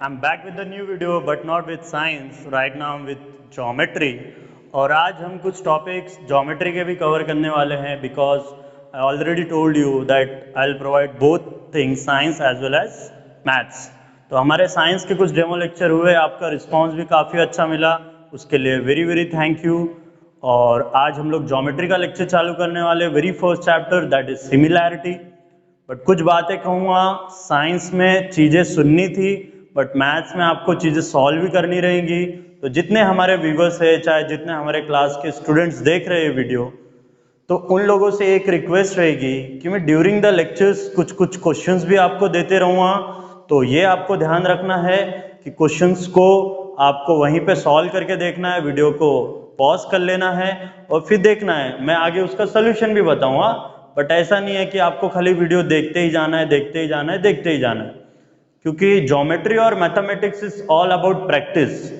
I'm back with a new video, but not with science. Right now I'm with geometry. और आज हम कुछ topics geometry के भी कवर करने वाले हैं because I already told you that I will provide both things science as well as maths. तो हमारे साइंस के कुछ डेमो लेक्चर हुए, आपका रिस्पांस भी काफ़ी अच्छा मिला, उसके लिए वेरी वेरी थैंक यू। और आज हम लोग ज्योमेट्री का लेक्चर चालू करने वाले, very first chapter that is similarity. But कुछ बातें कहूँगा, साइंस में चीज़ें सुननी थी बट मैथ्स में आपको चीज़ें सॉल्व भी करनी रहेंगी। तो जितने हमारे व्यूवर्स है, चाहे जितने हमारे क्लास के स्टूडेंट्स देख रहे हैं वीडियो, तो उन लोगों से एक रिक्वेस्ट रहेगी कि मैं ड्यूरिंग द लेक्चर्स कुछ कुछ क्वेश्चंस भी आपको देते रहूँगा। तो ये आपको ध्यान रखना है कि क्वेश्चंस को आपको वहीं पे सॉल्व करके देखना है, वीडियो को पॉज कर लेना है और फिर देखना है। मैं आगे उसका सोल्यूशन भी बताऊंगा, बट ऐसा नहीं है कि आपको खाली वीडियो देखते ही जाना है, देखते ही जाना है, देखते ही जाना है, क्योंकि ज्योमेट्री और mathematics is all about practice.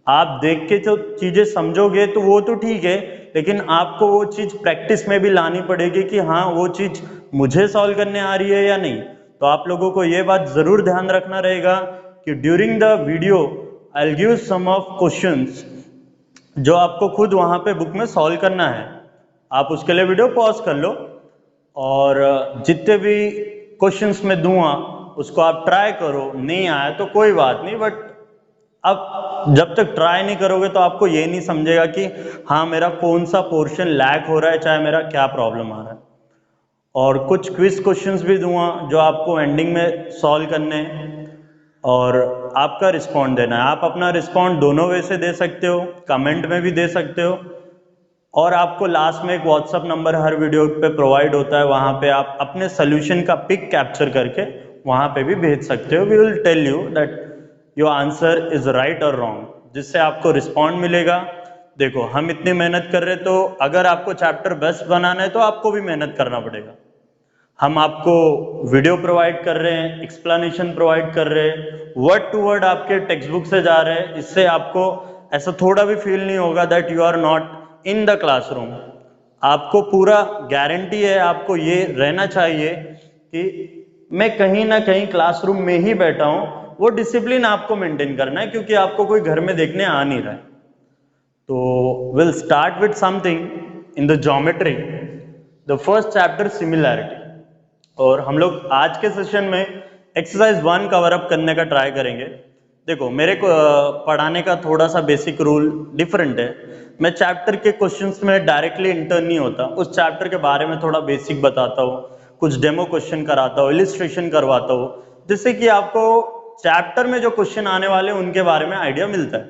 आप देख के जो चीजें समझोगे तो वो तो ठीक है, लेकिन आपको वो चीज प्रैक्टिस में भी लानी पड़ेगी कि हाँ वो चीज मुझे सॉल्व करने आ रही है या नहीं। तो आप लोगों को ये बात जरूर ध्यान रखना रहेगा कि during the video I will give some of questions जो आपको खुद वहां पे बुक में सॉल्व करना है। आप उसके लिए वीडियो पॉज कर लो और जितने भी क्वेश्चंस मैं दूंगा उसको आप ट्राई करो। नहीं आया तो कोई बात नहीं, बट अब जब तक ट्राई नहीं करोगे तो आपको ये नहीं समझेगा कि हाँ मेरा कौन सा पोर्शन लैक हो रहा है, चाहे मेरा क्या प्रॉब्लम आ रहा है। और कुछ क्विज क्वेश्चंस भी दूंगा जो आपको एंडिंग में सॉल्व करने हैं और आपका रिस्पॉन्ड देना है। आप अपना रिस्पॉन्ड दोनों वे से दे सकते हो, कमेंट में भी दे सकते हो, और आपको लास्ट में एक व्हाट्सअप नंबर हर वीडियो पे प्रोवाइड होता है, वहां पे आप अपने सोल्यूशन का पिक कैप्चर करके वहां पे भी भेज सकते हो। We will tell you that your answer is right और रॉन्ग, जिससे आपको रिस्पॉन्ड मिलेगा। देखो हम इतनी मेहनत कर रहे, तो अगर आपको चैप्टर बेस्ट बनाना है तो आपको भी मेहनत करना पड़ेगा। हम आपको वीडियो प्रोवाइड कर रहे हैं, एक्सप्लेनेशन प्रोवाइड कर रहे हैं, वर्ड टू वर्ड आपके टेक्स्ट बुक से जा रहे हैं। इससे आपको ऐसा थोड़ा भी फील नहीं होगा that you are not in the classroom. आपको पूरा गारंटी है, आपको ये रहना चाहिए कि मैं कहीं ना कहीं क्लासरूम में ही बैठा हूं। वो डिसिप्लिन आपको मेंटेन करना है, क्योंकि आपको कोई घर में देखने आ नहीं रहा है। तो will start with something in the geometry, the first chapter similarity. और हम लोग आज के सेशन में एक्सरसाइज 1 कवर अप करने का ट्राई करेंगे। देखो मेरे को पढ़ाने का थोड़ा सा बेसिक रूल डिफरेंट है। मैं चैप्टर के क्वेश्चंस में डायरेक्टली इंटर नहीं होता, उस चैप्टर के बारे में थोड़ा बेसिक बताता हूँ, कुछ डेमो क्वेश्चन कराता हूँ, इलिस्ट्रेशन करवाता हूँ, जिससे कि आपको चैप्टर में जो क्वेश्चन आने वाले हैं उनके बारे में आइडिया मिलता है।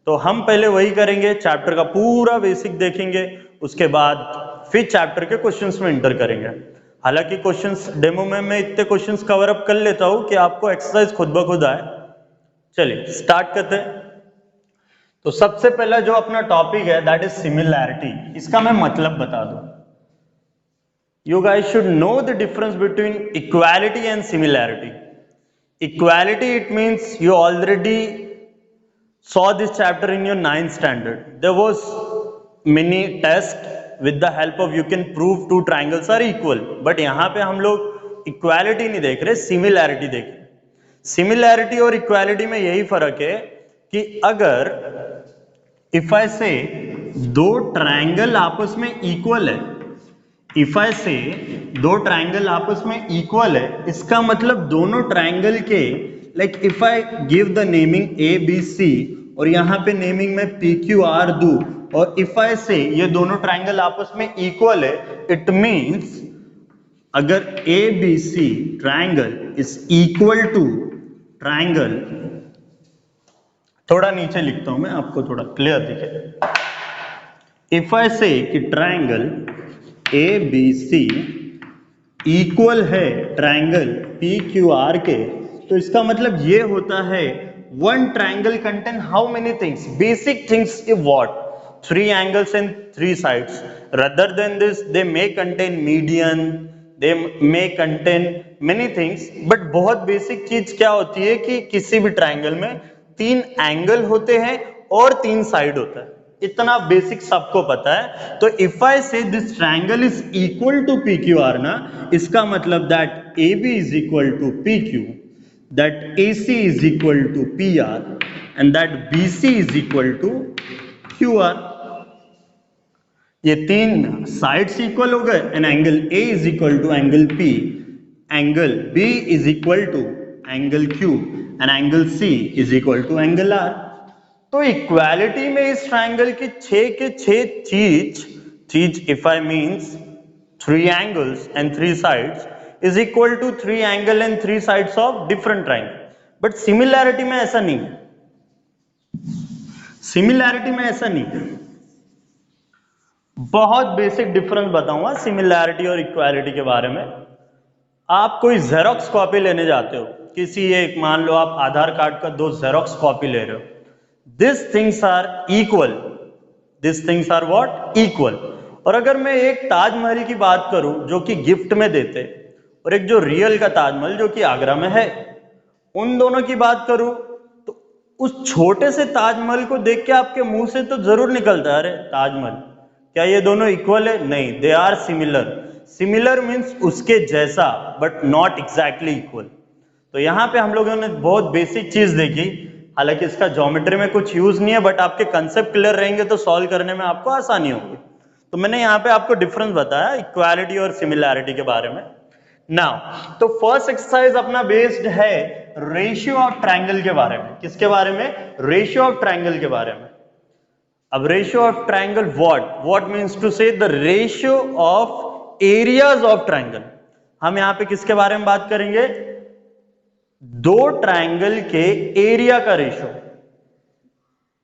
तो हम पहले वही करेंगे, चैप्टर का पूरा बेसिक देखेंगे, उसके बाद फिर चैप्टर के क्वेश्चंस में इंटर करेंगे। हालांकि क्वेश्चंस डेमो में मैं इतने क्वेश्चंस कवर अप कर लेता हूं कि आपको एक्सरसाइज खुद ब खुद आए। चलिए स्टार्ट करते हैं। तो सबसे पहला जो अपना टॉपिक है दैट इज सिमिलैरिटी। इसका मैं मतलब बता दूं। You guys should know the difference between equality and similarity. Equality it means you already saw this chapter in your 9th standard. There was mini test with the help of you can prove two triangles are equal. But यहाँ पे हम लोग equality नहीं देख रहे, similarity देख रहे। Similarity और इक्वालिटी में यही फर्क है कि अगर इफ आई से दो ट्रायंगल आपस में इक्वल है, इफ आई से दो ट्रायंगल आपस में इक्वल है, इसका मतलब दोनों ट्रायंगल के like if I give the naming A B C और यहां पे नेमिंग में पी क्यू आर दू, और इफ आई से ये दोनों ट्रायंगल आपस में इक्वल है, इट मींस अगर A B C triangle is equal to triangle, थोड़ा नीचे लिखता हूं मैं आपको थोड़ा क्लियर दिखे। इफ आई से कि triangle A B C equal है ट्रायंगल पी क्यू आर के, तो इसका मतलब ये होता है one triangle contain how many things, basic things is what, 3 angles and 3 sides. Rather than this they may contain median, they may contain many things, but बहुत basic चीज क्या होती है कि किसी भी ट्रायंगल में 3 एंगल होते हैं और 3 साइड होता है। इतना बेसिक सबको पता है। तो if I say this triangle is equal to P Q R ना, इसका मतलब that A B is equal to P Q, that AC is equal to PR and that BC is equal to QR. ये तीन sides equal हो गए and angle A is equal to angle P, angle B is equal to angle Q and angle C is equal to angle R. तो equality में इस triangle की 6 के 6 चीज if I means 3 angles and 3 sides is equal to 3 angle and 3 sides of different triangle. But similarity में ऐसा नहीं है, सिमिलैरिटी में ऐसा नहीं है. बहुत बेसिक डिफरेंस बताऊंगा सिमिलैरिटी और इक्वालिटी के बारे में. आप कोई जेरोक्स कॉपी लेने जाते हो, किसी एक मान लो आप आधार कार्ड का 2 जेरोक्स कॉपी ले रहे हो, this things are equal, this things are what equal. और अगर मैं एक ताजमहल की बात करूं जो कि गिफ्ट में देते और एक जो रियल का ताजमहल जो कि आगरा में है, उन दोनों की बात करूं तो उस छोटे से ताजमहल को देख के आपके मुंह से तो जरूर निकलता है अरे ताजमहल, क्या ये दोनों इक्वल है? नहीं, they are similar. Similar means उसके जैसा बट नॉट एग्जैक्टली इक्वल. तो यहाँ पे हम लोगों ने बहुत बेसिक चीज देखी, हालांकि इसका ज्योमेट्री में कुछ यूज नहीं है बट आपके कंसेप्ट क्लियर रहेंगे तो सॉल्व करने में आपको आसानी होगी. तो मैंने यहाँ पे आपको डिफरेंस बताया इक्वालिटी और सिमिलैरिटी के बारे में. नाउ तो फर्स्ट एक्सरसाइज अपना बेस्ड है रेशियो ऑफ ट्रायंगल के बारे में. किसके बारे में? रेशियो ऑफ ट्रायंगल के बारे में. अब ratio of triangle what means to say the ratio of areas of triangle. हम यहाँ पे किसके बारे में बात करेंगे? दो ट्रायंगल के एरिया का रेशियो.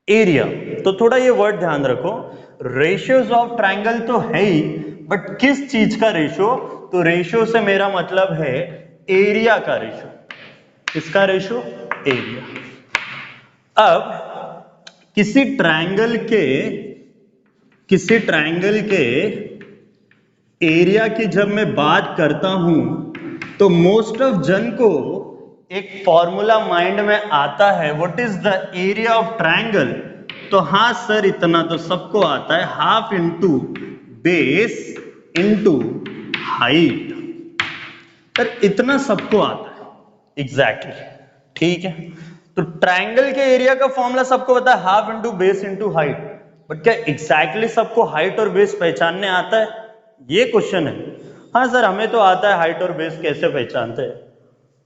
एरिया तो थोड़ा ये वर्ड ध्यान रखो, रेशियोज ऑफ ट्रायंगल तो है ही बट किस चीज का रेशियो? तो रेशियो से मेरा मतलब है एरिया का रेशियो. किसका रेशियो? एरिया. अब किसी ट्रायंगल के एरिया की जब मैं बात करता हूं तो मोस्ट ऑफ जन को एक फॉर्मूला माइंड में आता है, what is the area of triangle. तो हाँ सर इतना तो सबको आता है, half into base into height. Sir इतना सबको आता है एग्जैक्टली, ठीक है. तो ट्रायंगल के एरिया का फॉर्मूला सबको पता है, half into base into height. But क्या एग्जैक्टली सबको हाइट और बेस पहचानने आता है? ये क्वेश्चन है. हाँ सर हमें तो आता है हाइट और बेस कैसे पहचानते हैं,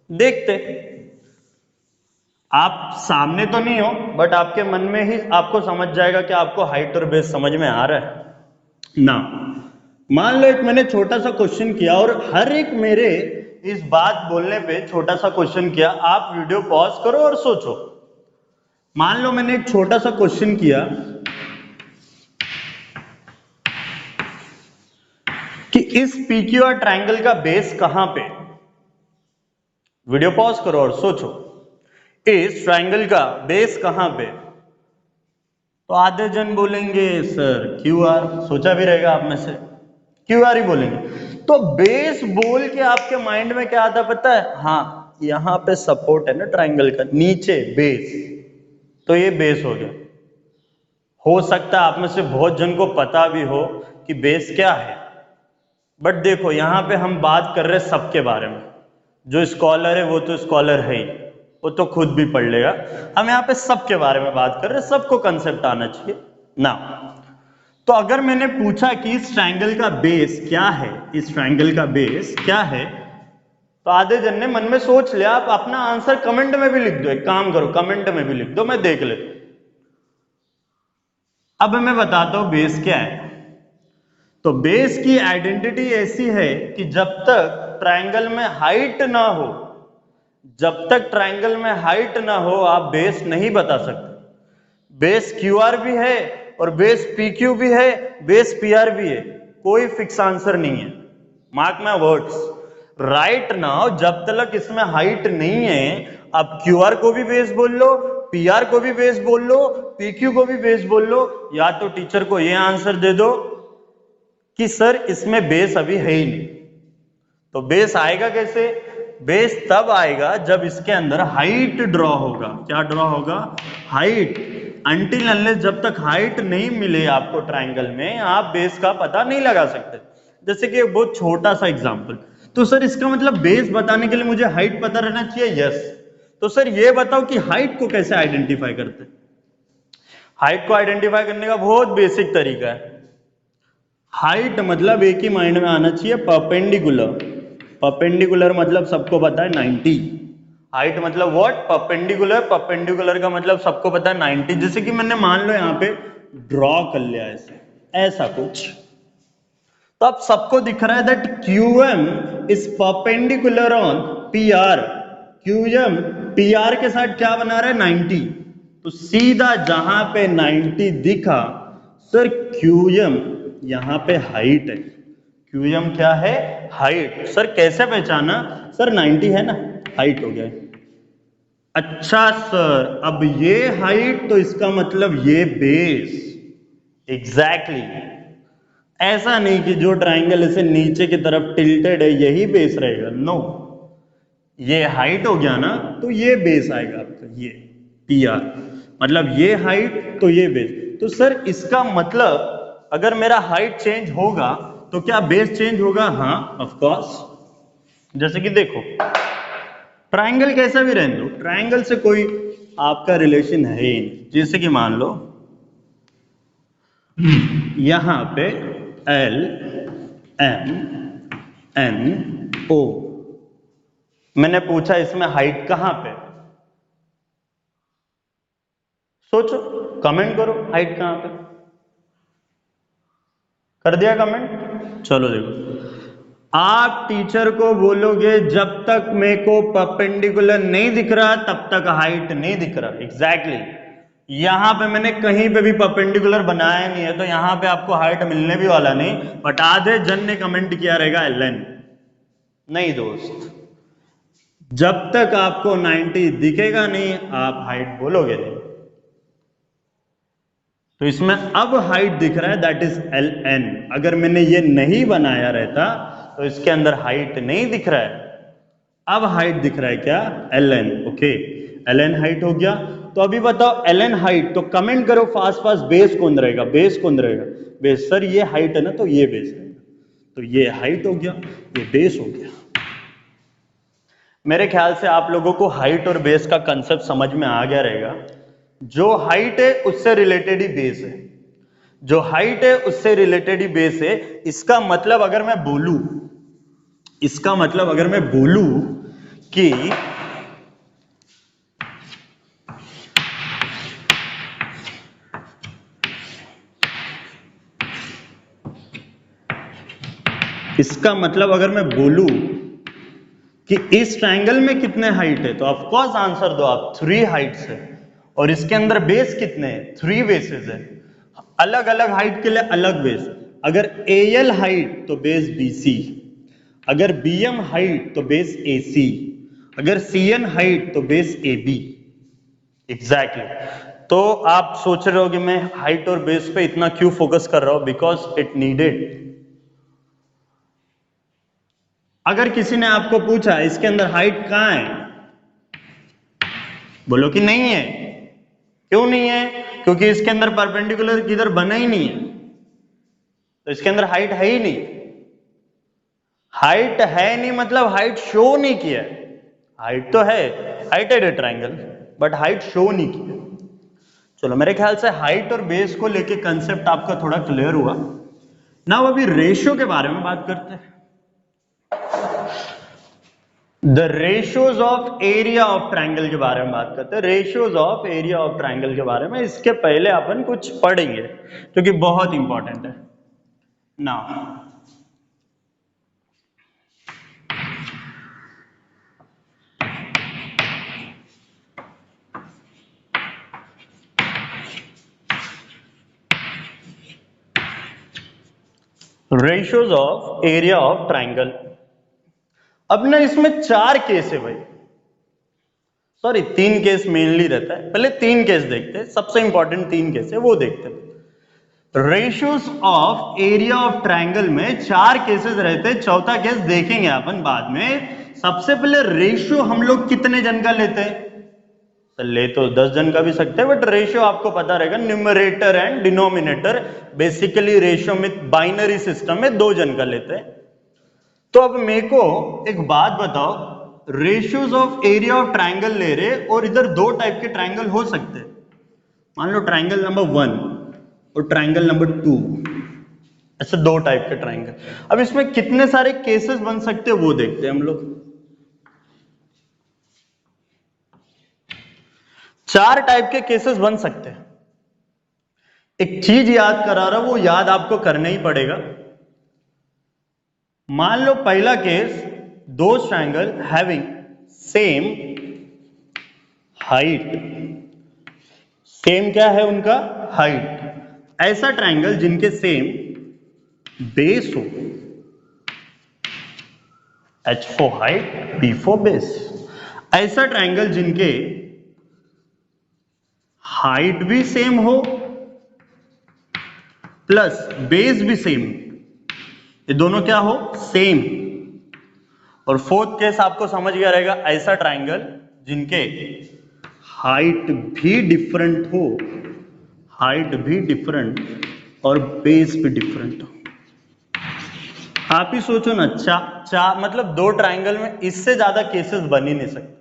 देखते. आप सामने तो नहीं हो बट आपके मन में ही आपको समझ जाएगा कि आपको हाइट और बेस समझ में आ रहा है ना. मान लो एक मैंने छोटा सा क्वेश्चन किया और हर एक मेरे इस बात बोलने पे छोटा सा क्वेश्चन किया, आप वीडियो पॉज करो और सोचो. मान लो मैंने एक छोटा सा क्वेश्चन किया कि इस पीक्यूआर ट्रायंगल का बेस कहां पे. वीडियो पॉज करो और सोचो इस ट्रायंगल का बेस कहां पे. तो आधे जन बोलेंगे सर क्यूआर. सोचा भी रहेगा आप में से क्यूआर ही बोलेंगे. तो बेस बोल के आपके माइंड में क्या आता पता है? हाँ यहां पे सपोर्ट है ना ट्रायंगल का, नीचे बेस, तो ये बेस हो गया. हो सकता है आप में से बहुत जन को पता भी हो कि बेस क्या है, बट देखो यहां पे हम बात कर रहे हैं सबके बारे में. जो स्कॉलर है वो तो स्कॉलर है ही, वो तो खुद भी पढ़ लेगा. हम यहाँ पे सबके बारे में बात कर रहे हैं, सबको कंसेप्ट आना चाहिए ना. तो अगर मैंने पूछा कि इस ट्रायंगल का बेस क्या है, इस ट्रायंगल का बेस क्या है, तो आधे जन ने मन में सोच लिया. आप अपना आंसर कमेंट में भी लिख दो, एक काम करो कमेंट में भी लिख दो, मैं देख लेता हूं. अब मैं बताता हूं बेस क्या है. तो बेस की आइडेंटिटी ऐसी है कि जब तक ट्रायंगल में हाइट ना हो, जब तक ट्रायंगल में हाइट ना हो आप बेस नहीं बता सकते. बेस क्यूआर भी है और बेस पीक्यू भी है, बेस पीआर भी है, कोई फिक्स आंसर नहीं है. Mark my words, right now जब तक इसमें हाइट नहीं है आप क्यूआर को भी बेस बोल लो, पीआर को भी बेस बोल लो, पीक्यू को भी बेस बोल लो, या तो टीचर को ये आंसर दे दो कि सर इसमें बेस अभी है ही नहीं. तो बेस आएगा कैसे? बेस तब आएगा जब इसके अंदर हाइट ड्रॉ होगा. क्या ड्रॉ होगा? हाइट. अनटिल अनलेस जब तक हाइट नहीं मिले आपको ट्रायंगल में आप बेस का पता नहीं लगा सकते. जैसे कि बहुत छोटा सा एग्जांपल, तो सर इसका मतलब बेस बताने के लिए मुझे हाइट पता रहना चाहिए? यस. तो सर ये बताओ कि हाइट को कैसे आइडेंटिफाई करते हैं? हाइट को आइडेंटिफाई करने का बहुत बेसिक तरीका है। हाइट मतलब एक ही माइंड में आना चाहिए, परपेंडिकुलर। परपेंडिकुलर मतलब सबको पता है 90। हाइट मतलब व्हाट? परपेंडिकुलर। परपेंडिकुलर का मतलब सबको पता है 90। जैसे कि मैंने मान लो यहाँ पे ड्रॉ कर लिया ऐसे, ऐसा कुछ, तो अब सबको दिख रहा है that QM is perpendicular on PR। QM PR के साथ क्या बना रहा है? 90। तो सीधा जहां पे 90 दिखा, सर QM यहां पे हाइट है। QM क्या है? हाइट। सर कैसे पहचाना? सर 90 है ना, हाइट हो गया। अच्छा सर, अब ये हाइट तो इसका मतलब ये बेस। एग्जैक्टली ऐसा नहीं कि जो ट्राइंगल ऐसे नीचे की तरफ टिल्टेड है यही बेस रहेगा, नो। ये हाइट हो गया ना, तो ये बेस आएगा आपका, ये PR। मतलब ये हाइट तो ये बेस। तो सर इसका मतलब अगर मेरा हाइट चेंज होगा तो क्या बेस चेंज होगा? हाँ ऑफ कोर्स। जैसे कि देखो, ट्राइंगल कैसा भी रहने दो, ट्राइंगल से कोई आपका रिलेशन है ही नहीं। जैसे कि मान लो यहां पे LMNO, मैंने पूछा इसमें हाइट कहां पे? सोचो, कमेंट करो, हाइट कहां पे? कर दिया कमेंट? चलो देखो, आप टीचर को बोलोगे जब तक मेरे को परपेंडिकुलर नहीं दिख रहा तब तक हाइट नहीं दिख रहा। एग्जैक्टली यहां पे मैंने कहीं पे भी परपेंडिकुलर बनाया नहीं है, तो यहां पे आपको हाइट मिलने भी वाला नहीं। बट आधे जन ने कमेंट किया रहेगा LN। नहीं दोस्त, जब तक आपको 90 दिखेगा नहीं आप हाइट बोलोगे नहीं। तो इसमें अब हाइट दिख रहा है, दैट इज LN। अगर मैंने ये नहीं बनाया रहता तो इसके अंदर हाइट नहीं दिख रहा है। अब हाइट दिख रहा है क्या? LN। ओके, LN हाइट हो गया। तो अभी बताओ LN हाइट, तो कमेंट करो फास्ट फास्ट, बेस कौन रहेगा? बेस कौन रहेगा? बेस। सर ये हाइट है ना, तो ये बेस रहेगा। तो ये हाइट हो गया, ये बेस हो गया। मेरे ख्याल से आप लोगों को हाइट और बेस का कंसेप्ट समझ में आ गया रहेगा। जो हाइट है उससे रिलेटेड ही बेस है, जो हाइट है उससे रिलेटेड ही बेस है। इसका मतलब अगर मैं बोलूं, इसका मतलब अगर मैं बोलूं कि इसका मतलब अगर मैं बोलूं कि इस ट्रायंगल में कितने हाइट है, तो ऑफ कोर्स आंसर दो आप, 3 हाइट्स है। और इसके अंदर बेस कितने हैं? 3 बेसेस है। अलग अलग हाइट के लिए अलग बेस। अगर AL हाइट तो बेस BC, अगर BM हाइट तो बेस AC, अगर CN हाइट तो बेस AB। एग्जैक्टली तो आप सोच रहे हो कि मैं हाइट और बेस पे इतना क्यों फोकस कर रहा हूं? Because it needed. अगर किसी ने आपको पूछा इसके अंदर हाइट कहां है, बोलो कि नहीं है। क्यों नहीं है? क्योंकि इसके अंदर परपेंडिकुलर किधर बना ही नहीं है, तो इसके अंदर हाइट है ही नहीं। हाइट है नहीं मतलब हाइट शो नहीं किया। हाइट तो है, हाइट है ट्रायंगल, बट हाइट शो नहीं किया। चलो मेरे ख्याल से हाइट और बेस को लेके कंसेप्ट आपका थोड़ा क्लियर हुआ। नाउ अभी रेशियो के बारे में बात करते हैं। The ratios of area of triangle के बारे में बात करते हैं। Ratios of area of triangle के बारे में इसके पहले अपन कुछ पढ़ेंगे जो कि बहुत इंपॉर्टेंट है। Now ratios of area of triangle. अब ना इसमें 4 केस है भाई, सॉरी 3 केस मेनली रहता है। पहले 3 केस देखते हैं, सबसे इंपॉर्टेंट 3 केस है वो देखते हैं। Ratios of area of triangle में 4 केसेस रहते हैं, चौथा केस देखेंगे अपन बाद में। सबसे पहले रेशियो हम लोग कितने जन का लेते हैं? तो ले तो 10 जन का भी सकते हैं, बट रेशियो आपको पता रहेगा, numerator and denominator. Basically ratio में बाइनरी सिस्टम में 2 जन का लेते हैं। तो अब मेरे को एक बात बताओ, ratios of area of triangle ले रहे और इधर दो टाइप के ट्राइंगल हो सकते हैं। मान लो ट्राइंगल नंबर 1 और ट्राइंगल नंबर 2, ऐसे दो टाइप के ट्राइंगल। अब इसमें कितने सारे केसेस बन सकते हैं वो देखते हैं हम लोग। 4 टाइप के केसेस बन सकते हैं। एक चीज याद करा रहा, वो याद आपको करना ही पड़ेगा। मान लो पहला केस, दो triangle having same height, same क्या है उनका हाइट। ऐसा ट्राइंगल जिनके सेम बेस हो, H for height, B for base. ऐसा ट्राइंगल जिनके हाइट भी सेम हो प्लस बेस भी सेम, ये दोनों क्या हो, सेम। और फोर्थ केस आपको समझ गया रहेगा, ऐसा ट्राइंगल जिनके हाइट भी डिफरेंट हो, हाइट भी डिफरेंट और बेस भी डिफरेंट हो। आप ही सोचो ना, मतलब दो ट्राइंगल में इससे ज्यादा केसेस बन ही नहीं सकते।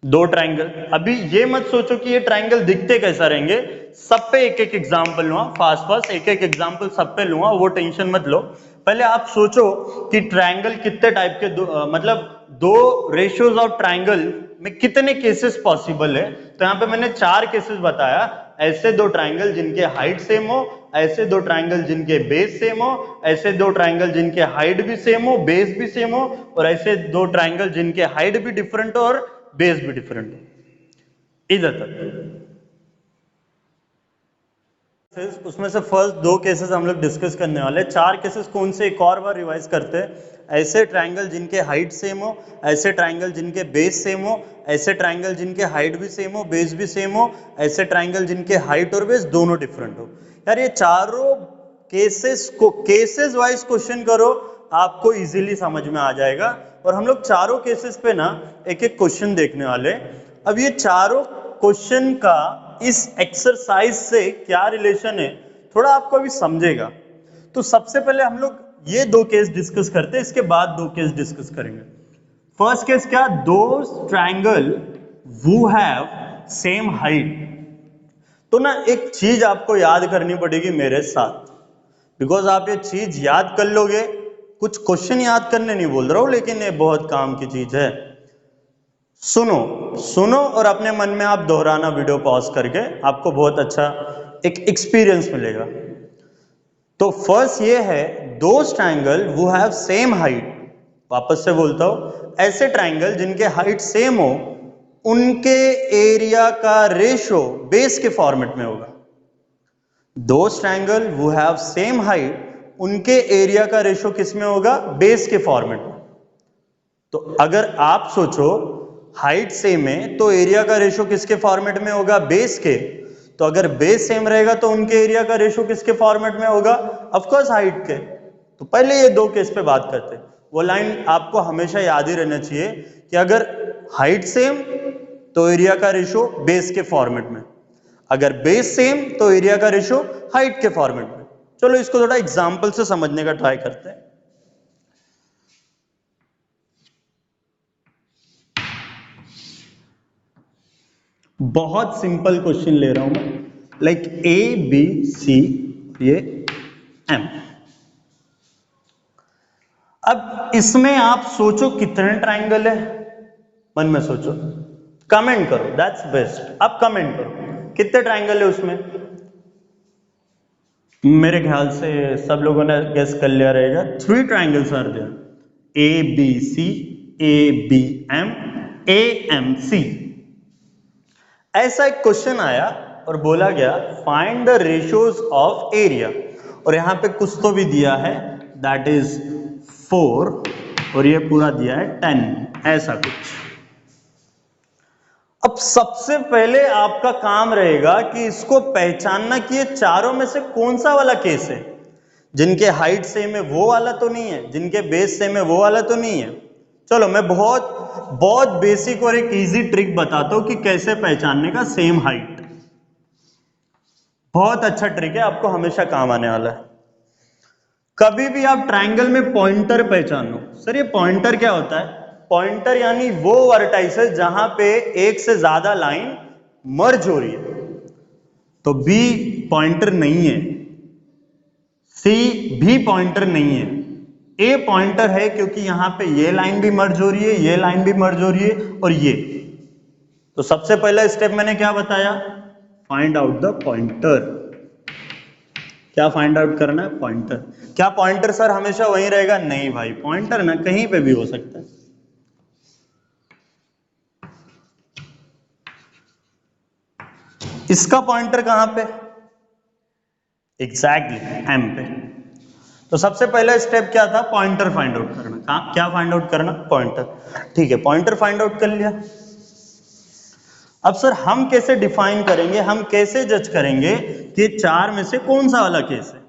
दो ट्राइंगल, अभी ये मत सोचो कि ये ट्राइंगल दिखते कैसा रहेंगे, सब पे एक एक एग्जांपल लूंगा, फास्ट एक एक एग्जांपल सब पे लूंगा, वो टेंशन मत लो। पहले आप सोचो कि ट्राइंगल कितने टाइप के मतलब दो रेशियोज ऑफ ट्राइंगल में कितने केसेस पॉसिबल है। तो यहाँ पे मैंने 4 केसेस बताया। ऐसे दो ट्राइंगल जिनके हाइट सेम हो, ऐसे दो ट्राइंगल जिनके बेस सेम हो, ऐसे दो ट्राइंगल जिनके हाइट भी सेम हो, बेस भी सेम हो, और ऐसे दो ट्राइंगल जिनके हाइट भी डिफरेंट हो और बेस भी डिफरेंट हो। इधर तक उसमें से फर्स्ट 2 केसेस हम लोग डिस्कस करने वाले। 4 केसेस कौन से, एक और बार रिवाइज करते हैं। ऐसे ट्राइंगल जिनके हाइट सेम हो, ऐसे ट्राइंगल जिनके बेस सेम हो, ऐसे ट्राइंगल जिनके हाइट भी सेम हो, बेस भी सेम हो, ऐसे ट्राइंगल जिनके हाइट और बेस दोनों डिफरेंट हो। यार ये चारों केसेस को केसेस वाइज क्वेश्चन करो, आपको इजीली समझ में आ जाएगा। और हम लोग चारों केसेस पे ना एक एक क्वेश्चन देखने वाले। अब ये चारों क्वेश्चन का इस एक्सरसाइज से क्या रिलेशन है, थोड़ा आपको अभी समझेगा। तो सबसे पहले हम लोग ये 2 केस डिस्कस करते हैं, इसके बाद 2 केस डिस्कस करेंगे। फर्स्ट केस क्या, दो ट्राइंगल वो हैव सेम हाइट। तो ना एक चीज आपको याद करनी पड़ेगी मेरे साथ, बिकॉज आप ये चीज याद कर लोगे। कुछ क्वेश्चन याद करने नहीं बोल रहा हूं, लेकिन ये बहुत काम की चीज है। सुनो सुनो और अपने मन में आप दोहराना, वीडियो पॉज करके, आपको बहुत अच्छा एक एक्सपीरियंस मिलेगा। तो फर्स्ट ये है, दो ट्राइंगल वो हैव सेम हाइट। वापस से बोलता हूं, ऐसे ट्राइंगल जिनके हाइट सेम हो, उनके एरिया का रेशो बेस के फॉर्मेट में होगा। दो ट्राइंगल वो हैव सेम हाइट, उनके एरिया का रेशो किस में होगा, बेस के फॉर्मेट में। तो अगर आप सोचो हाइट सेम है तो एरिया का रेशो किसके फॉर्मेट में होगा, बेस के। तो अगर बेस सेम रहेगा तो उनके एरिया का रेशो किसके फॉर्मेट में होगा, ऑफ कोर्स हाइट के। तो पहले ये 2 केस पे बात करते हैं। वो लाइन आपको हमेशा याद ही रहना चाहिए कि अगर हाइट सेम तो एरिया का रेशो बेस के फॉर्मेट में, अगर बेस सेम तो एरिया का रेशो हाइट के फॉर्मेट में। चलो इसको थोड़ा एग्जाम्पल से समझने का ट्राई करते हैं। बहुत सिंपल क्वेश्चन ले रहा हूं मैं, लाइक ABC, ये M। अब इसमें आप सोचो कितने ट्राइंगल है, मन में सोचो, कमेंट करो, दैट्स बेस्ट। आप कमेंट करो कितने ट्राइंगल है उसमें। मेरे ख्याल से सब लोगों ने गेस कर लिया रहेगा। 3 triangles are there, ABC, ABM, AMC। ऐसा एक क्वेश्चन आया और बोला गया find the ratios of area, और यहां पे कुछ तो भी दिया है, दैट इज 4 और ये पूरा दिया है 10, ऐसा कुछ। अब सबसे पहले आपका काम रहेगा कि इसको पहचानना कि ये चारों में से कौन सा वाला केस है। जिनके हाइट सेम है वो वाला तो नहीं है, जिनके बेस सेम है वो वाला तो नहीं है। चलो मैं बहुत बहुत बेसिक और एक इजी ट्रिक बताता हूं कि कैसे पहचानने का सेम हाइट। बहुत अच्छा ट्रिक है, आपको हमेशा काम आने वाला है। कभी भी आप ट्राइंगल में पॉइंटर पहचानो। सर ये पॉइंटर क्या होता है? पॉइंटर यानी वो वर्टाइसेस जहां पे एक से ज्यादा लाइन मर्ज हो रही है। तो बी पॉइंटर नहीं है, सी भी पॉइंटर नहीं है, ए पॉइंटर है क्योंकि यहां पे ये लाइन भी मर्ज हो रही है, ये लाइन भी मर्ज हो रही है और ये। तो सबसे पहला स्टेप मैंने क्या बताया, फाइंड आउट द पॉइंटर। क्या फाइंड आउट करना है, पॉइंटर। क्या पॉइंटर सर हमेशा वहीं रहेगा, नहीं भाई, पॉइंटर ना कहीं पे भी हो सकता है। इसका पॉइंटर कहां पे, एग्जैक्टली एम पे। तो सबसे पहला स्टेप क्या था, पॉइंटर फाइंड आउट करना। क्या फाइंड आउट करना, पॉइंटर। ठीक है, पॉइंटर फाइंड आउट कर लिया। अब सर हम कैसे डिफाइन करेंगे, हम कैसे जज करेंगे कि चार में से कौन सा वाला केस है।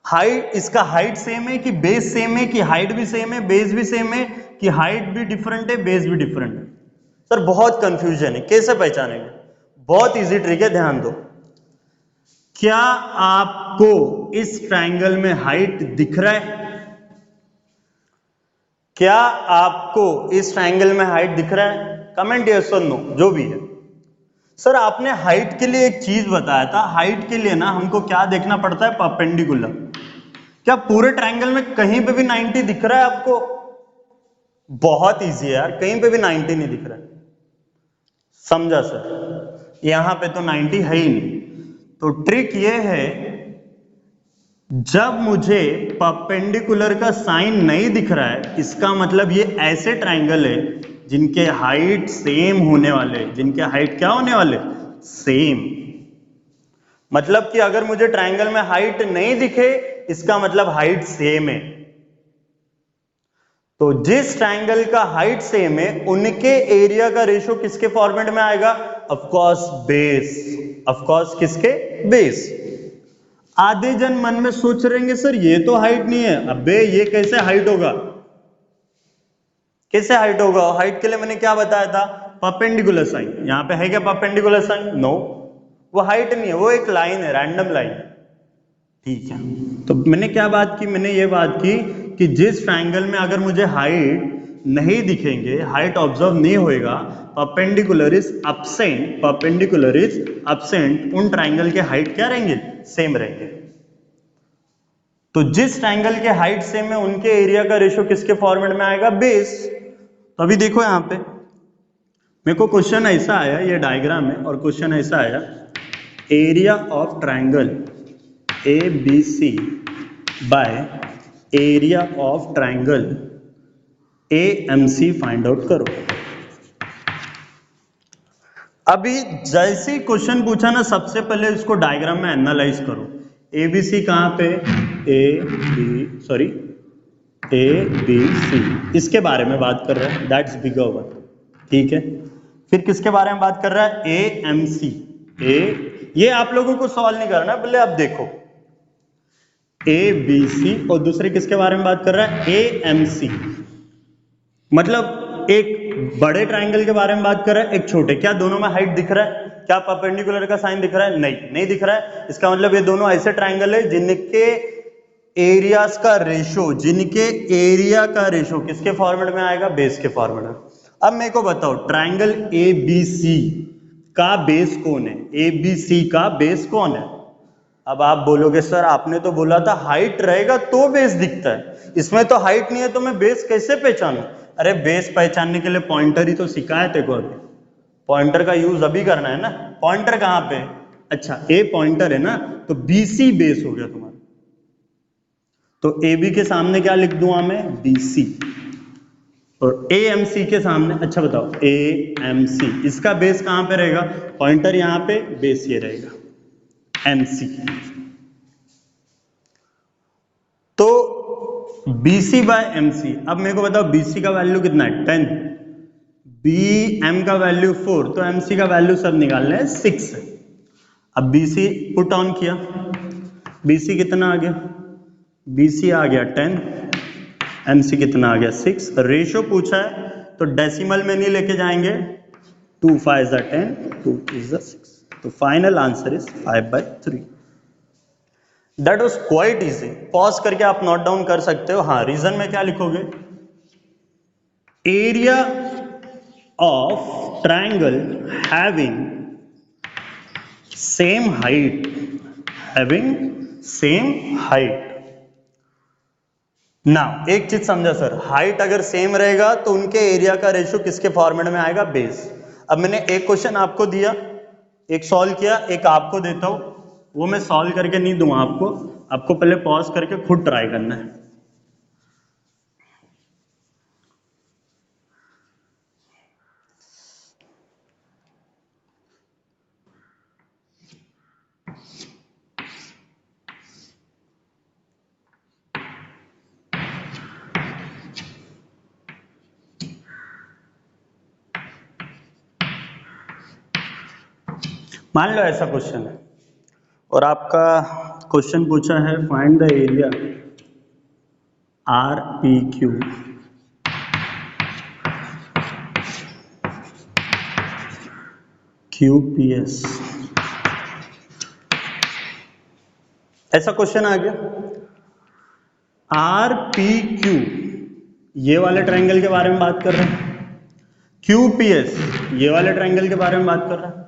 हाइट, इसका हाइट सेम है कि बेस सेम है, कि हाइट भी सेम है बेस भी सेम है, कि हाइट भी डिफरेंट है बेस भी डिफरेंट है। सर बहुत कंफ्यूजन है, कैसे पहचानेंगे। बहुत इजी ट्रिक है, ध्यान दो। क्या आपको इस ट्रायंगल में हाइट दिख रहा है, क्या आपको इस ट्रायंगल में हाइट दिख रहा है, कमेंट यस और नो जो भी है। सर आपने हाइट के लिए एक चीज बताया था, हाइट के लिए ना हमको क्या देखना पड़ता है, परपेंडिकुलर। क्या पूरे ट्रायंगल में कहीं पे भी 90 दिख रहा है आपको, बहुत इजी है यार, कहीं पे भी 90 नहीं दिख रहा है। समझा सर, यहां पे तो 90 है ही नहीं। तो ट्रिक ये है, जब मुझे परपेंडिकुलर का साइन नहीं दिख रहा है, इसका मतलब ये ऐसे ट्रायंगल है जिनके हाइट सेम होने वाले, जिनके हाइट क्या होने वाले, सेम। मतलब कि अगर मुझे ट्रायंगल में हाइट नहीं दिखे, इसका मतलब हाइट सेम है। तो जिस ट्रायंगल का हाइट सेम है उनके एरिया का रेशियो किसके फॉर्मेट में आएगा, of course base. Of course किसके, बेस। आधे जन मन में सोच रहेंगे सर ये तो हाइट नहीं है, अबे ये कैसे हाइट होगा, कैसे हाइट होगा। हाइट के लिए मैंने क्या बताया था, परपेंडिकुलर साइन। यहां पे है क्या परपेंडिकुलर साइन, नो, वो हाइट नहीं है, वो एक लाइन है, रैंडम लाइन। ठीक है, तो मैंने क्या बात की, मैंने ये बात की कि जिस ट्रायंगल में अगर मुझे हाइट नहीं दिखेंगे, हाइट ऑब्जर्व नहीं होएगा, perpendicular is absent, perpendicular is absent, उन ट्रायंगल के हाइट क्या रहेंगे, सेम रहेंगे। तो जिस ट्रायंगल के हाइट सेम है उनके एरिया का रेशियो किसके फॉर्मेट में आएगा, बेस। तो अभी देखो यहां पे मेरे को क्वेश्चन ऐसा आया, ये डायग्राम है और क्वेश्चन ऐसा आया, area of triangle A B C by area of triangle A M C find out करो। अभी जैसे क्वेश्चन पूछा ना, सबसे पहले इसको डायग्राम में एनालाइज करो। ए बी सी कहां पे, ए बी सी, इसके बारे में बात कर रहा है, दैट्स बिगर वन। ठीक है, फिर किसके बारे में बात कर रहा है, ए एम सी। ए, ये आप लोगों को सॉल्व नहीं करना, पहले आप देखो ए बी सी, और दूसरे किसके बारे में बात कर रहा है, ए एम सी। मतलब एक बड़े ट्रायंगल के बारे में बात कर रहा है, एक छोटे। क्या दोनों में हाइट दिख रहा है, क्या परपेंडिकुलर का साइन दिख रहा है, नहीं दिख रहा है। इसका मतलब ये दोनों ऐसे ट्रायंगल है जिनके एरियाज का रेशो, जिनके एरिया का रेशो किसके फॉर्मेट में आएगा, बेस के फॉर्मेट में। अब मेरे को बताओ, ट्रायंगल ए बी सी का बेस कौन है, ए बी सी का बेस कौन है। अब आप बोलोगे सर आपने तो बोला था हाइट रहेगा तो बेस दिखता है, इसमें तो हाइट नहीं है तो मैं बेस कैसे पहचानूं। अरे बेस पहचानने के लिए पॉइंटर ही तो सिखाया तेरे को, अभी पॉइंटर का यूज अभी करना है ना। पॉइंटर कहां पे, अच्छा ए पॉइंटर है ना, तो बी सी बेस हो गया तुम्हारा। तो ए बी के सामने क्या लिख दूंगा मैं, बी सी, और ए एम सी के सामने, अच्छा बताओ ए एम सी, इसका बेस कहां पे रहेगा, पॉइंटर यहां पे, बेस ये रहेगा एम सी। तो BC बाय MC, अब मेरे को बताओ BC का वैल्यू कितना है, 10, BM का वैल्यू 4, तो MC का वैल्यू सब निकालना है 6। अब BC पुट ऑन किया, BC कितना आ गया, BC आ गया 10, MC कितना आ गया 6। रेशियो पूछा है तो डेसिमल में नहीं लेके जाएंगे, 2 5 10, 2 2 6, तो final answer is 5/3। That was quite easy. Pause करके आप नोट डाउन कर सकते हो। हाँ, रीजन में क्या लिखोगे, area of triangle having same height, having same height. ना एक चीज समझा सर, हाइट अगर सेम रहेगा तो उनके एरिया का रेशियो किसके फॉर्मेट में आएगा, बेस। अब मैंने एक क्वेश्चन आपको दिया, एक सॉल्व किया, एक आपको देता हूं, वो मैं सॉल्व करके नहीं दूंगा आपको, आपको पहले पॉज करके खुद ट्राई करना है। मान लो ऐसा क्वेश्चन है और आपका क्वेश्चन पूछा है find the area R P Q Q P S, ऐसा क्वेश्चन आ गया। आर पी क्यू ये वाले ट्रायंगल के बारे में बात कर रहे हैं, क्यू पी एस ये वाले ट्रायंगल के बारे में बात कर रहे हैं।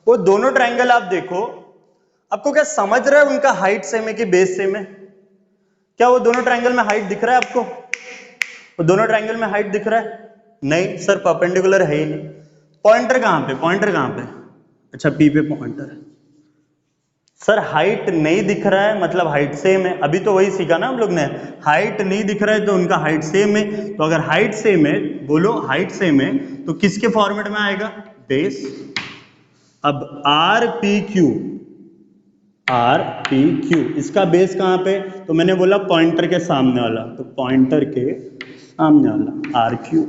वो दोनों ट्रायंगल आप देखो, आपको क्या समझ रहा है उनका हाइट सेम है कि बेस सेम है? क्या वो दोनों ट्रायंगल में हाइट दिख रहा है आपको? वो दोनों ट्रायंगल में हाइट दिख रहा है? नहीं सर, परपेंडिकुलर है ही नहीं। पॉइंटर कहां पे, पॉइंटर कहां पे? अच्छा पी पे पॉइंटर है। सर हाइट नहीं दिख रहा है मतलब हाइट सेम है, अभी तो वही सीखा ना हम लोग ने, हाइट नहीं दिख रहा है तो उनका हाइट सेम है। तो अगर हाइट सेम है, बोलो हाइट सेम है, तो किसके फॉर्मेट में आएगा, बेस। अब R P Q, R P Q इसका बेस कहां पे, तो मैंने बोला पॉइंटर के सामने वाला, तो पॉइंटर के सामने वाला R Q.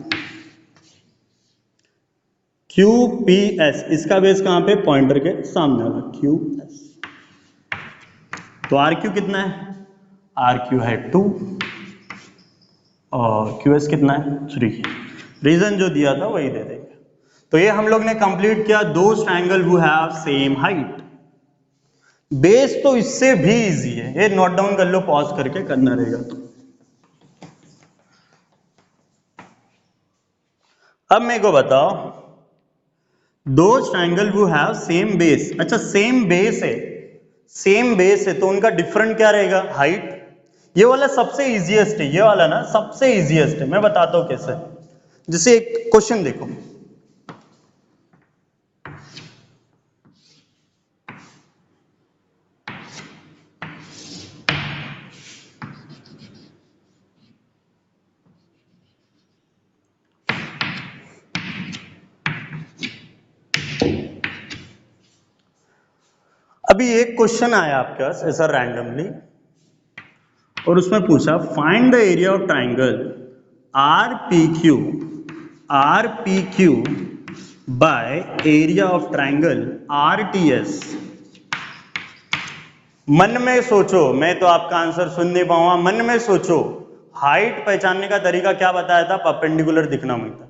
Q P S इसका बेस कहां पे, पॉइंटर के सामने वाला क्यू एस। तो आर क्यू कितना है, आर क्यू है 2 और क्यू एस कितना है 3। रीजन जो दिया था वही दे देंगे। तो ये हम लोग ने कंप्लीट किया, दो triangle who have same height. Base तो इससे भी इजी है, ये नोट डाउन कर लो, पॉज करके करना रहेगा। तो अब मेरे को बताओ, दो triangle who have same base, अच्छा सेम बेस है, सेम बेस है तो उनका डिफरेंट क्या रहेगा, हाइट। ये वाला सबसे इजीएस्ट है, ये वाला ना सबसे इजीएस्ट है, मैं बताता हूं कैसे। जैसे एक क्वेश्चन देखो, अभी एक क्वेश्चन आया आपके पास ऐसा रैंडमली, और उसमें पूछा find the area of triangle R P Q by area of triangle R T S. मन में सोचो, मैं तो आपका आंसर सुन नहीं पाऊंगा, मन में सोचो। हाइट पहचानने का तरीका क्या बताया था, परपेंडिकुलर दिखना मांगता।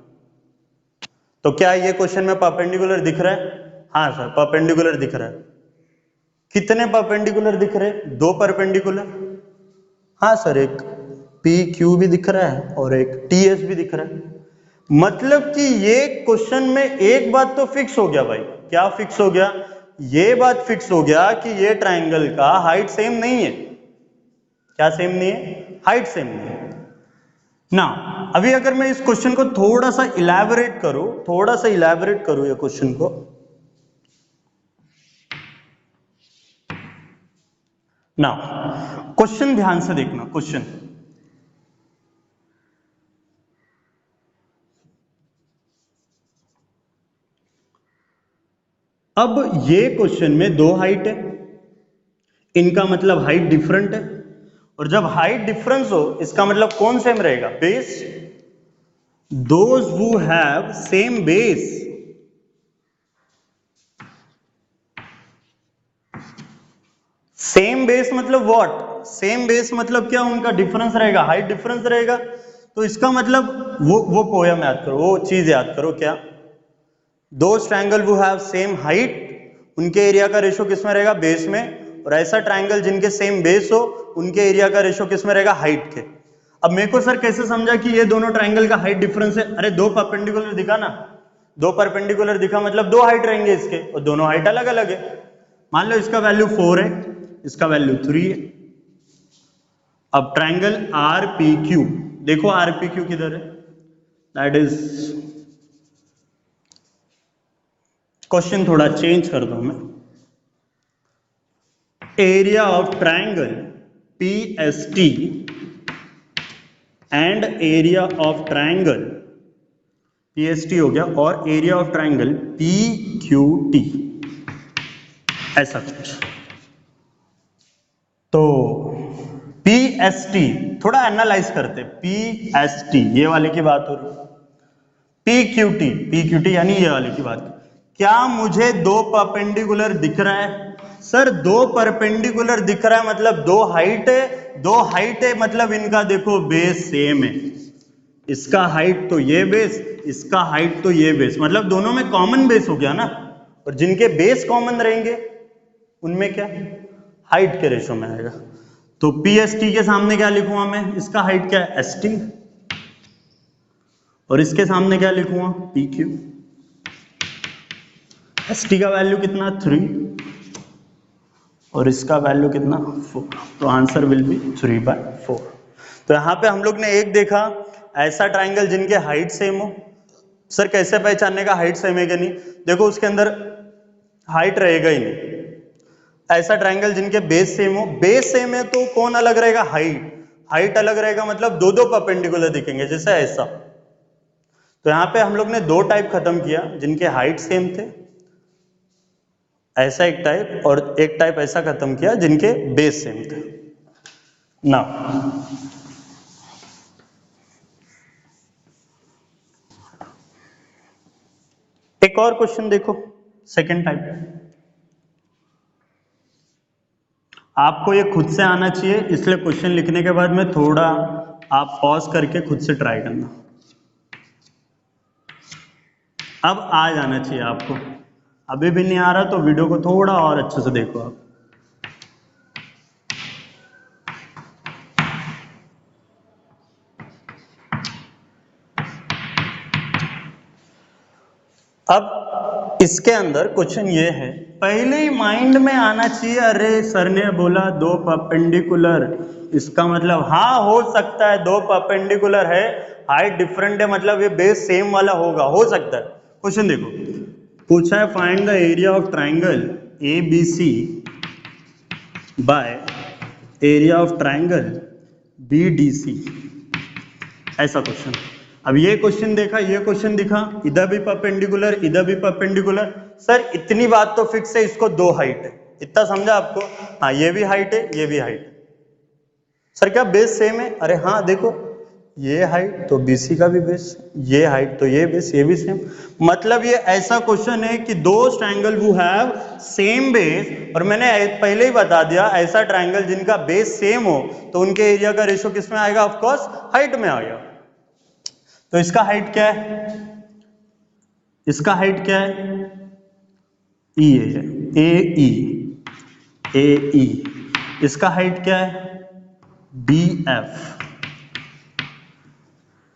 तो क्या ये क्वेश्चन में परपेंडिकुलर दिख रहा है? हाँ सर परपेंडिकुलर दिख रहा है। कितने परपेंडिकुलर दिख रहे हैं, 2 परपेंडिकुलर। हाँ सर, एक पी क्यू भी दिख रहा है और एक टी एस भी दिख रहा है। मतलब कि ये क्वेश्चन में एक बात तो फिक्स हो गया भाई, क्या फिक्स हो गया, ये बात फिक्स हो गया कि ये ट्रायंगल का हाइट सेम नहीं है। क्या सेम नहीं है, हाइट सेम नहीं है ना। अभी अगर मैं इस क्वेश्चन को थोड़ा सा इलैबोरेट करूं ये क्वेश्चन को, ना क्वेश्चन ध्यान से देखना, क्वेश्चन अब ये क्वेश्चन में 2 हाइट है, इनका मतलब हाइट डिफरेंट है, और जब हाइट डिफरेंस हो इसका मतलब कौन सेम रहेगा, base. Those who have same base, same base मतलब व्हाट, सेम बेस मतलब क्या, उनका डिफरेंस रहेगा, हाइट डिफरेंस रहेगा। तो इसका मतलब वो पोयम याद करो, वो चीज याद करो, क्या, दो triangle who have same height, उनके एरिया का रेशो किस में रहेगा, बेस में। और ऐसा ट्रायंगल जिनके सेम बेस हो, उनके एरिया का रेशो किस में रहेगा, हाइट के। अब मेरे को सर कैसे समझा कि ये दोनों ट्रायंगल का हाइट डिफरेंस है? अरे दो परपेंडिकुलर दिखा ना, दो परपेंडिकुलर दिखा मतलब दो हाइट रहेंगे इसके, और दोनों हाइट अलग अलग है। मान लो इसका वैल्यू 4 है, इसका वैल्यू 3 है। अब ट्रायंगल आर पी क्यू, देखो आर पी क्यू किधर है, दैट इज, क्वेश्चन थोड़ा चेंज कर दूं मैं, area of triangle P S T and area of triangle P S T हो गया, और area of triangle P Q T, ऐसा कुछ। तो पी एस टी थोड़ा एनालाइज करते, पी एस टी ये वाले की बात हो रही, पी क्यू टी यानी ये वाले की बात। क्या मुझे दो परपेंडिकुलर दिख रहा है? सर दो परपेंडिकुलर दिख रहा है मतलब दो हाइट है, दो हाइट है मतलब इनका देखो बेस सेम है, इसका हाइट तो ये बेस, इसका हाइट तो ये बेस, मतलब दोनों में कॉमन बेस हो गया ना, और जिनके बेस कॉमन रहेंगे उनमें क्या हाइट के रेशो में आएगा। तो पी एस टी के सामने क्या लिखूंगा मैं, इसका हाइट क्या है एस टी, और इसके सामने क्या लिखूंगा पी क्यू। एस टी का वैल्यू कितना 3 और इसका वैल्यू कितना 4, तो आंसर विल बी 3/4। तो यहां पे हम लोग ने एक देखा ऐसा ट्रायंगल जिनके हाइट सेम हो। सर कैसे पहचानने का हाइट सेम है कि नहीं? देखो उसके अंदर हाइट रहेगा ही नहीं। ऐसा ट्रायंगल जिनके बेस सेम हो, बेस सेम है तो कौन अलग रहेगा, हाइट, हाइट अलग रहेगा मतलब दो दो परपेंडिकुलर दिखेंगे जैसे ऐसा। तो यहां पे हम लोग ने दो टाइप खत्म किया जिनके हाइट सेम थे, ऐसा एक टाइप, और एक टाइप ऐसा खत्म किया जिनके बेस सेम थे। ना एक और क्वेश्चन देखो, सेकंड टाइप। आपको ये खुद से आना चाहिए, इसलिए क्वेश्चन लिखने के बाद में थोड़ा आप पॉज करके खुद से ट्राई करना। अब आ जाना चाहिए आपको, अभी भी नहीं आ रहा तो वीडियो को थोड़ा और अच्छे से देखो आप। अब इसके अंदर क्वेश्चन ये है, पहले ही माइंड में आना चाहिए, अरे सर ने बोला दो परपेंडिकुलर, इसका मतलब हाँ हो सकता है दो परपेंडिकुलर है, हाइट डिफरेंट है मतलब ये बेस सेम वाला होगा, हो सकता है। क्वेश्चन देखो, पूछा है find the area of triangle A B C by area of triangle B D C, ऐसा क्वेश्चन। अब ये क्वेश्चन देखा, ये क्वेश्चन दिखा, इधर भी परपेंडिकुलर, इधर भी परपेंडिकुलर। सर इतनी बात तो फिक्स है, इसको दो हाइट है, इतना समझा आपको? हाँ ये भी हाइट है, ये भी हाइट है। सर क्या बेस सेम है? अरे हाँ देखो, ये हाइट तो बीसी का भी बेस, ये हाइट तो ये बेस, ये भी सेम। मतलब ये ऐसा क्वेश्चन है कि दो ट्रायंगल वो हैव सेम बेस, और मैंने पहले ही बता दिया ऐसा ट्रायंगल जिनका बेस सेम हो तो उनके एरिया का रेशो किस में आएगा? ऑफ कोर्स हाइट में आ गया। तो इसका हाइट क्या है? इसका हाइट क्या है? ई है, ए ई। इसका हाइट क्या है? B F.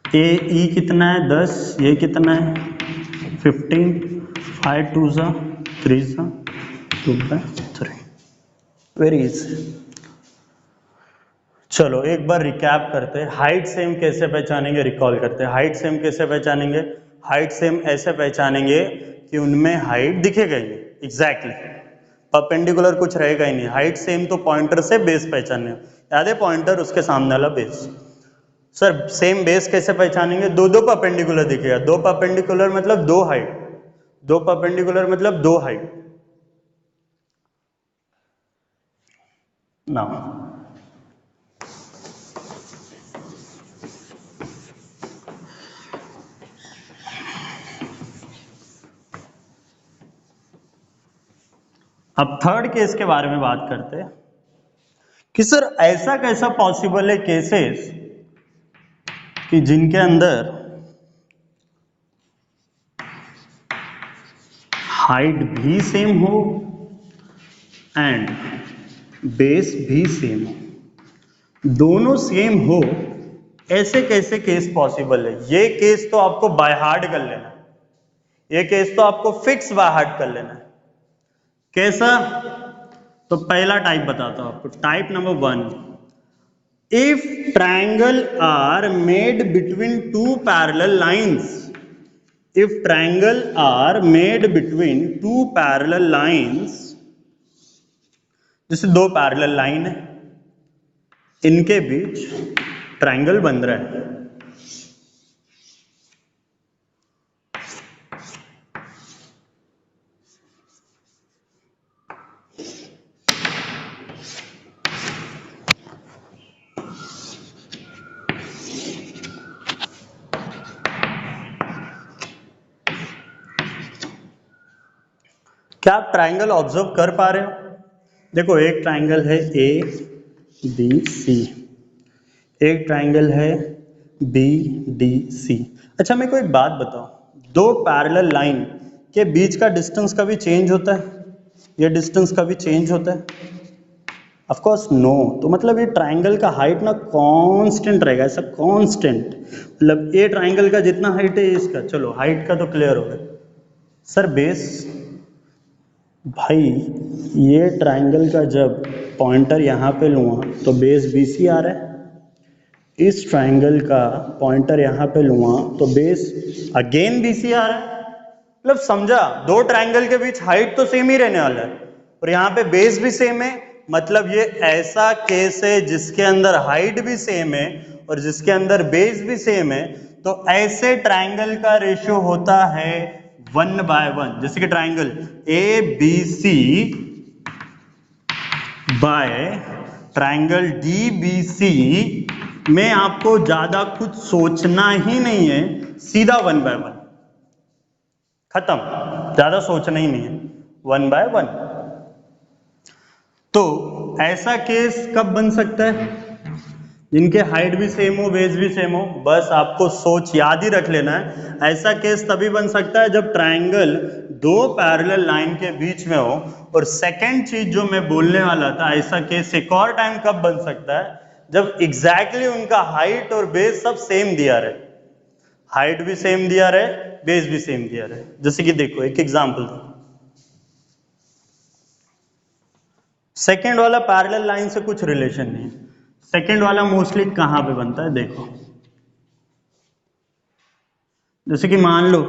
ए ई कितना है? 10, ये कितना है? 15, 5 2 3 2/3, वेरी इजी। चलो एक बार रिकैप करते हैं, हाइट सेम कैसे पहचानेंगे, रिकॉल करते हैं। हाइट सेम कैसे पहचानेंगे? हाइट सेम ऐसे पहचानेंगे कि उनमें हाइट दिखेगा ही नहीं, एग्जैक्टली परपेंडिकुलर कुछ रहेगा ही नहीं। हाइट सेम तो पॉइंटर से बेस पहचानने, याद है पॉइंटर उसके सामने वाला बेस। सर सेम बेस कैसे पहचानेंगे? दो दो परपेंडिकुलर दिखेगा, दो परपेंडिकुलर मतलब दो हाइट, दो परपेंडिकुलर मतलब दो हाइट। ना अब थर्ड केस के बारे में बात करते हैं कि सर ऐसा कैसा पॉसिबल है केसेस कि जिनके अंदर हाइट भी सेम हो एंड बेस भी सेम हो, दोनों सेम हो ऐसे कैसे केस पॉसिबल है? ये केस तो आपको बाय हार्ट कर लेना है, ये केस तो आपको फिक्स बाय हार्ट कर लेना है। कैसा? तो पहला टाइप बताता हूं आपको, type number 1, if triangle are made between two parallel lines, if triangle are made between two parallel lines, जैसे दो पैरेलल लाइन है, इनके बीच ट्रायंगल बन रहा है, क्या आप ट्रायंगल ऑब्जर्व कर पा रहे हो? देखो एक ट्रायंगल है ए बी सी, एक ट्रायंगल है बी डी सी। अच्छा मेरे को एक बात बताओ, दो पैरेलल लाइन के बीच का डिस्टेंस कभी चेंज होता है? ये डिस्टेंस कभी चेंज होता है? Of course no. तो मतलब ये ट्रायंगल का हाइट ना कांस्टेंट रहेगा, ऐसा कांस्टेंट, मतलब ये ट्रायंगल का जितना हाइट है इसका, चलो हाइट का तो क्लियर हो गया। सर बेस, भाई ये ट्रायंगल का जब पॉइंटर यहाँ पे लूँगा तो बेस BC आ रहा है, इस ट्रायंगल का पॉइंटर यहाँ पे लूँगा तो बेस अगेन BC आ रहा है। मतलब समझा, दो ट्रायंगल के बीच हाइट तो सेम ही रहने वाला है और यहाँ पे बेस भी सेम है। मतलब ये ऐसा केस है जिसके अंदर हाइट भी सेम है और जिसके अंदर बेस भी सेम है। तो ऐसे ट्रायंगल का रेशियो होता है 1/1। जैसे कि triangle ABC by triangle DBC में आपको ज्यादा कुछ सोचना ही नहीं है, सीधा 1/1, खत्म, ज्यादा सोचना ही नहीं है, 1/1। तो ऐसा केस कब बन सकता है? जिनके हाइट भी सेम हो, बेस भी सेम हो, बस आपको सोच याद ही रख लेना है। ऐसा केस तभी बन सकता है जब ट्रायंगल दो पैरेलल लाइन के बीच में हो। और सेकंड चीज जो मैं बोलने वाला था, ऐसा केस एक और टाइम कब बन सकता है? जब एग्जैक्टली उनका हाइट और बेस सब सेम दिया रहे, हाइट भी सेम दिया रहे, बेस भी सेम दिया रहे। जैसे कि देखो एक एग्जांपल दो, सेकंड वाला पैरेलल लाइन से कुछ रिलेशन नहीं है। सेकंड वाला मोस्टली कहां पे बनता है देखो, जैसे कि मान लो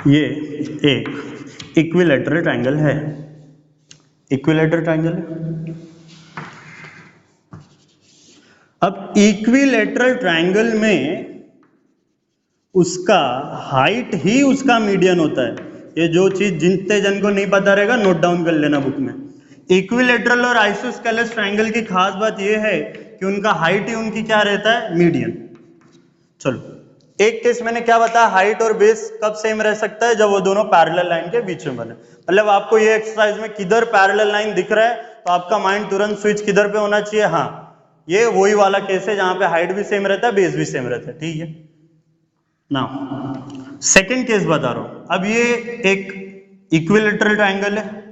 ये एक इक्विलैटरल ट्रायंगल है, इक्विलैटरल ट्रायंगल है। अब इक्विलैटरल ट्रायंगल में उसका हाइट ही उसका मीडियन होता है। ये जो चीज जितने जन को नहीं पता रहेगा नोट डाउन कर लेना बुक में। इक्विलैटरल और आइसोस्केलेस ट्रायंगल की खास बात यह है कि उनका हाइट ही उनकी क्या रहता है? मीडियन। चलो एक केस मैंने क्या बताया, हाइट और बेस कब सेम रह सकता है? जब वो दोनों पैरेलल लाइन के बीच में बने। मतलब आपको ये एक्सरसाइज में किधर पैरेलल लाइन दिख रहा है तो आपका माइंड तुरंत स्विच किधर पे होना चाहिए? हाँ, ये वही वाला केस है जहां पे हाइट भी सेम रहता है, बेस भी सेम रहता है। ठीक है ना, सेकंड केस बता रहा हूं। अब ये एक इक्विलैटरल ट्रायंगल है।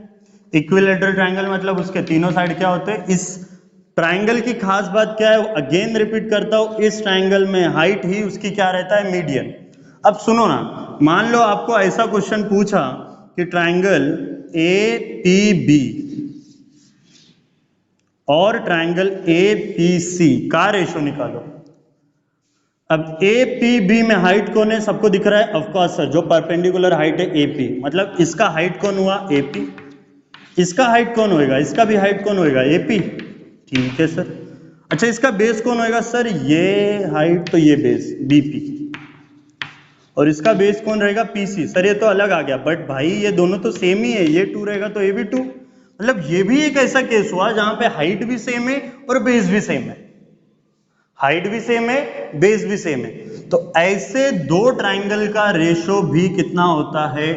इक्विलैटरल ट्रायंगल मतलब उसके तीनों साइड क्या होते हैं? इस ट्रायंगल की खास बात क्या है? अगेन रिपीट करता हूं, इस ट्रायंगल में हाइट ही उसकी क्या रहता है? मीडियन। अब सुनो ना, मान लो आपको ऐसा क्वेश्चन पूछा कि ट्रायंगल APB और ट्रायंगल APC का रेशियो निकालो। अब APB में हाइट कौन है? सबको दिख रहा है, ऑफ कोर्स सर, जो परपेंडिकुलर हाइट है AP, मतलब इसका हाइट कौन हुआ? AP। इसका हाइट कौन होएगा? इसका भी हाइट कौन होएगा? AP। ठीक है सर। अच्छा इसका बेस कौन होएगा? सर ये हाइट तो ये बेस BP, और इसका बेस कौन रहेगा? PC। सर ये तो अलग आ गया, बट भाई ये दोनों तो सेम ही है, ये 2 रहेगा तो ये भी 2। मतलब ये भी एक ऐसा केस हुआ जहां पे हाइट भी सेम है और बेस भी सेम है, हाइट भी सेम है, बेस भी सेम है। तो ऐसे दो ट्रायंगल का रेशियो भी कितना होता है?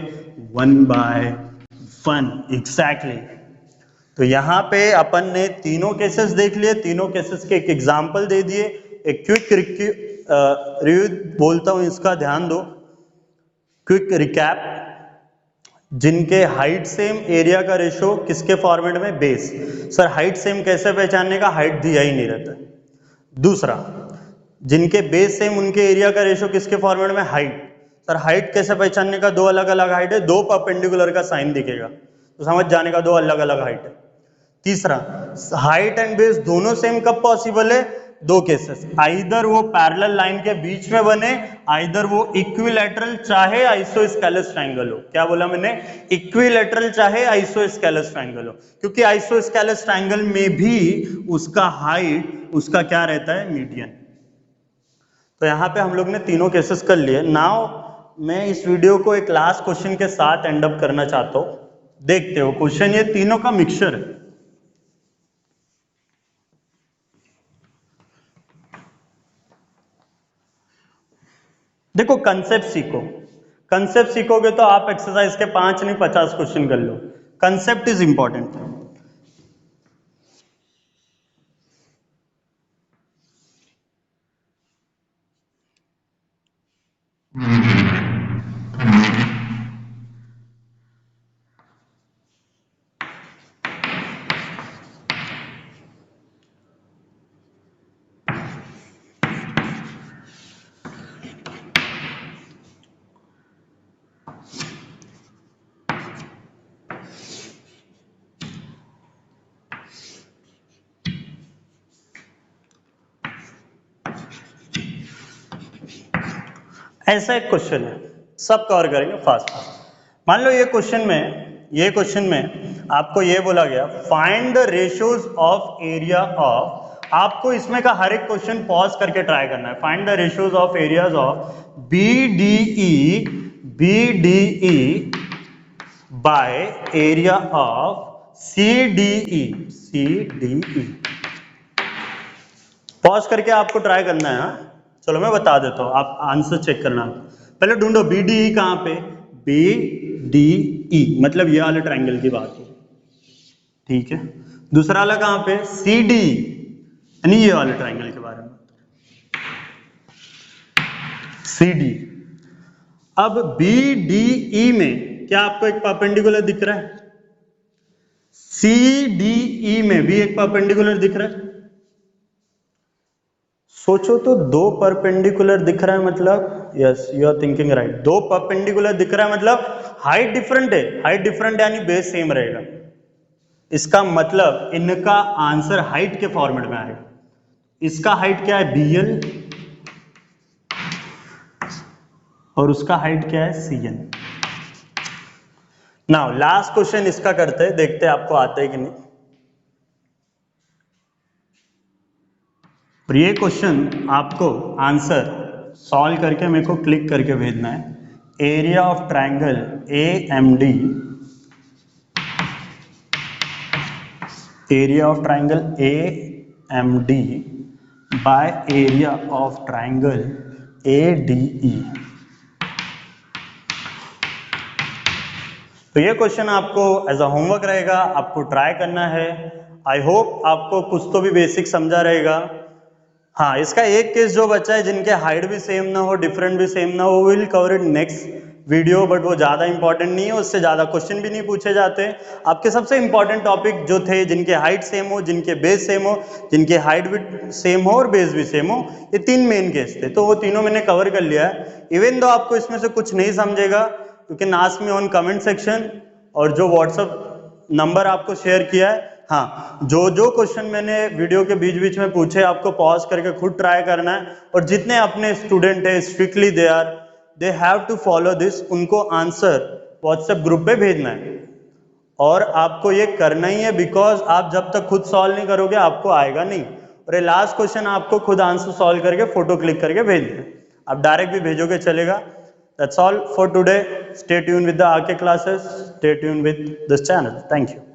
1/1 एग्जैक्टली। तो यहां पे अपन ने तीनों केसेस देख लिए, तीनों केसेस के एक एग्जांपल दे दिए। एक क्विक रिव्यू बोलता हूं, इसका ध्यान दो। क्विक रिकैप, जिनके हाइट सेम, एरिया का रेशियो किसके फॉर्मेट में? बेस। सर हाइट सेम कैसे पहचानने का? हाइट दिया ही नहीं रहता, दूसरा, जिनके बेस सेम उनके एरिया का रेशियो किसके फॉर्मेट में, हाइट। सर हाइट कैसे पहचानने का, दो अलग अलग हाइट है, दो परपेंडिकुलर का साइन दिखेगा तो समझ जाने का दो अलग अलग हाइट है। तीसरा, हाइट एंड बेस दोनों सेम कब पॉसिबल है, दो केसेस, आइदर वो पैरेलल लाइन के बीच में बने, आइदर वो इक्विलैटरल चाहे आइसोस्केलस ट्रायंगल हो। क्या बोला मैंने, इक्विलैटरल चाहे आइसोस्केलस ट्रायंगल हो, क्योंकि आइसोस्केलस ट्रायंगल में भी उसका हाइट उसका क्या रहता है, मीडियन। तो यहाँ पे हम लोग ने तीनों केसेस कर लिए। नाउ मैं इस वीडियो को एक लास्ट क्वेश्चन के साथ एंड अप करना चाहता हूं। देखते हो क्वेश्चन ये तीनों का मिक्सचर है। देखो कंसेप्ट सीखो, कंसेप्ट सीखोगे तो आप एक्सरसाइज के 5 नहीं 50 क्वेश्चन कर लो। Concept is important. ऐसा एक क्वेश्चन है, सब कवर करेंगे फास्ट फास्ट। मान लो ये क्वेश्चन में आपको ये बोला गया find the ratios of area of, आपको इसमें का हर एक क्वेश्चन पॉज करके ट्राई करना है। Find the ratios of areas of BDE bye area of CDE। Pause करके आपको ट्राई करना है। चलो मैं बता देता हूं, आप आंसर चेक करना। पहले ढूंढो BDE कहां पे, BDE मतलब ये वाले ट्रायंगल की बात है, ठीक है। दूसरा वाला कहां पे, CDE यानी ये वाले ट्रायंगल के बारे में, CD। अब BDE में क्या आपको एक परपेंडिकुलर दिख रहा है, CDE में भी एक परपेंडिकुलर दिख रहा है। सोचो तो दो परपेंडिकुलर दिख रहा है मतलब, yes you are thinking right, दो परपेंडिकुलर दिख रहा है मतलब हाइट डिफरेंट है, हाइट डिफरेंट यानी बेस सेम रहेगा। इसका मतलब इनका आंसर हाइट के फॉर्मेट में आएगा। इसका हाइट क्या है, BL, और उसका हाइट क्या है, CN। नाउ लास्ट क्वेश्चन इसका करते हैं, देखते हैं आपको आता है कि नहीं। और ये क्वेश्चन आपको आंसर सॉल्व करके मेरे को क्लिक करके भेजना है। Area of triangle AMD, area of triangle AMD bye area of triangle ADE। तो ये क्वेश्चन आपको एज अ होमवर्क रहेगा, आपको ट्राई करना है। आई होप आपको कुछ तो भी बेसिक समझा रहेगा। हाँ, इसका एक केस जो बचा है जिनके हाइट भी सेम ना हो, डिफरेंट भी सेम ना हो, will cover it next video, but वो ज़्यादा इंपॉर्टेंट नहीं है, उससे ज़्यादा क्वेश्चन भी नहीं पूछे जाते। आपके सबसे इंपॉर्टेंट टॉपिक जो थे, जिनके हाइट सेम हो, जिनके बेस सेम हो, जिनके हाइट भी सेम हो और बेस भी सेम हो, ये 3 मेन केस थे, तो वो तीनों मैंने कवर कर लिया है। इवन दो आपको इसमें से कुछ नहीं समझेगा, क्योंकि नास्ट में ऑन कमेंट सेक्शन और जो व्हाट्सअप नंबर आपको शेयर किया है, हाँ, जो क्वेश्चन मैंने वीडियो के बीच बीच में पूछे आपको पॉज करके खुद ट्राई करना है। और जितने अपने स्टूडेंट है strictly they have to follow this, उनको आंसर व्हाट्सएप ग्रुप पे भेजना है। और आपको ये करना ही है, बिकॉज आप जब तक खुद सॉल्व नहीं करोगे आपको आएगा नहीं। और ये लास्ट क्वेश्चन आपको खुद आंसर सॉल्व करके फोटो क्लिक करके भेजना है। आप डायरेक्ट भी भेजोगे चलेगा। That's all for today. Stay tuned with the RK classes. Stay tuned with this channel. Thank you.